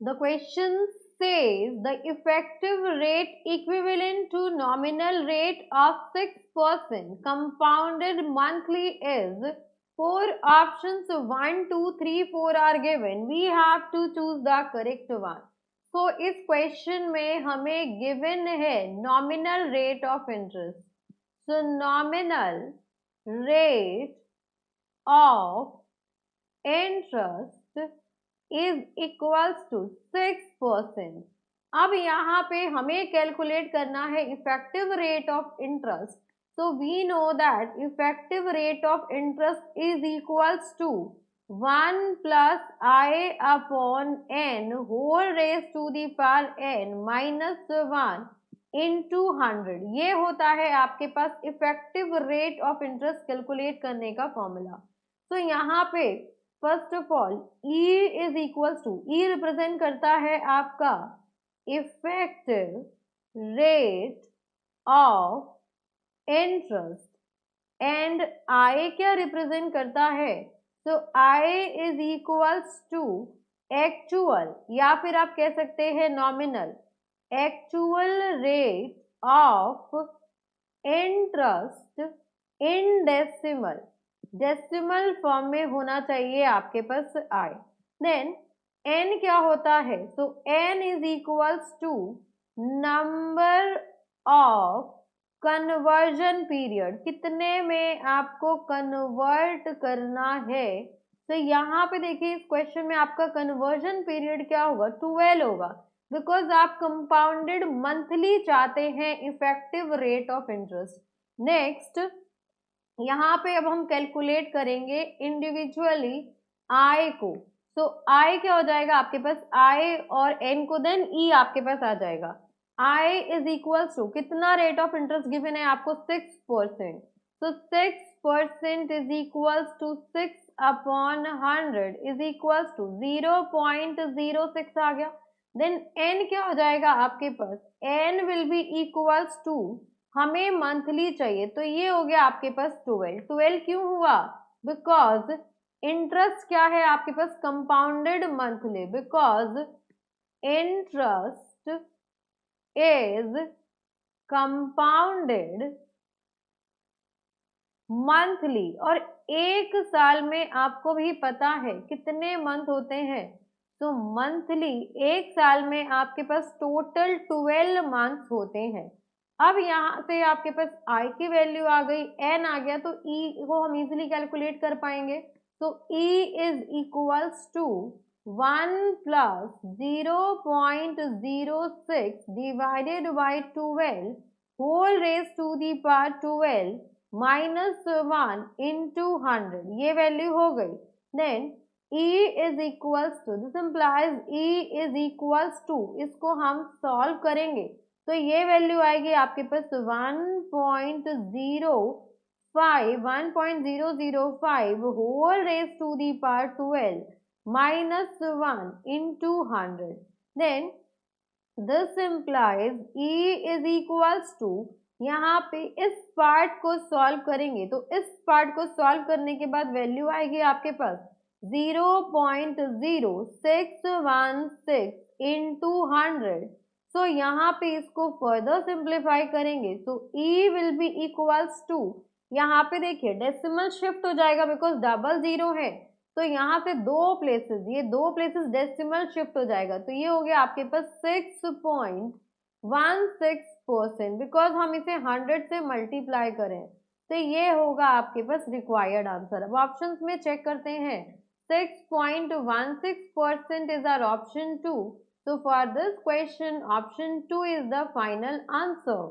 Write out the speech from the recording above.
The question says the effective rate equivalent to nominal rate of 6% compounded monthly is, four options 1, 2, 3, 4 are given. We have to choose the correct one. So इस question में हमें given है nominal rate of interest. So nominal rate of interest is equals to 6%. अब यहाँ पे हमें calculate करना है effective rate of interest. So we know that effective rate of interest is equals to 1 plus I upon n whole raised to the power n minus 1 into 100. ये होता है आपके पास effective rate of interest calculate करने का formula. तो यहाँ पे first of all E is equals to, E represent करता है आपका effective rate of interest and I क्या रिप्रेजेंट करता है. तो I is equals to actual या फिर आप कह सकते हैं nominal actual rate of interest in decimal. Decimal form में होना चाहिए आपके पास I. देन n क्या होता है. So n is equals to number of conversion period, कितने में आपको कन्वर्ट करना है. तो यहाँ पे देखिए इस क्वेश्चन में आपका कन्वर्जन पीरियड क्या होगा, 12 होगा, बिकॉज आप कंपाउंडेड मंथली चाहते हैं effective rate of interest. Next यहाँ पे अब हम कैलकुलेट करेंगे इंडिविजुअली I को. तो I क्या हो जाएगा आपके पास, I और n को देन E आपके पास आ जाएगा. I इज इक्वल्स टू कितना रेट ऑफ इंटरेस्ट गिवन है आपको 6%. तो 6% is equals to 6 upon 100 is equals to 0.06 आ गया. देन n क्या हो जाएगा आपके पास, n will be equals to, हमें मंथली चाहिए तो ये हो गया आपके पास 12. 12 क्यों हुआ, बिकॉज इंटरेस्ट क्या है आपके पास compounded monthly, because interest is compounded monthly. और एक साल में आपको भी पता है कितने मंथ होते हैं. तो मंथली एक साल में आपके पास टोटल 12 मंथ्स होते हैं. अब यहाँ से आपके पास I की वैल्यू आ गई, n आ गया, तो E को हम इजीली कैलकुलेट कर पाएंगे. तो E is equals to 1 plus 0.06 divided by 12 whole raise to the power 12 minus 1 into 100. ये वैल्यू हो गई. Then E is equals to, this implies E is equals to, इसको हम सॉल्व करेंगे तो ये वैल्यू आएगी आपके पास 1.005 whole raise to the power 12 minus 1 into 100. Then this implies E is equals to, यहाँ पे इस पार्ट को सॉल्व करेंगे तो इस पार्ट को सॉल्व करने के बाद वैल्यू आएगी आपके पास 0.0616 इंटू 100. सो यहाँ पे इसको फर्दर सिंप्लीफाई करेंगे तो E will be equals to, यहाँ पे देखिए डेसिमल शिफ्ट हो जाएगा बिकॉज डबल जीरो है, तो यहाँ से दो प्लेसेस, ये दो प्लेसेस डेसिमल शिफ्ट हो जाएगा. तो ये हो गया आपके पास 6.16%, बिकॉज हम इसे 100 से मल्टीप्लाई करें तो ये होगा आपके पास रिक्वायर्ड आंसर. अब ऑप्शंस में चेक करते हैं. 6.16% is our option 2. So for this question, option 2 is the final answer.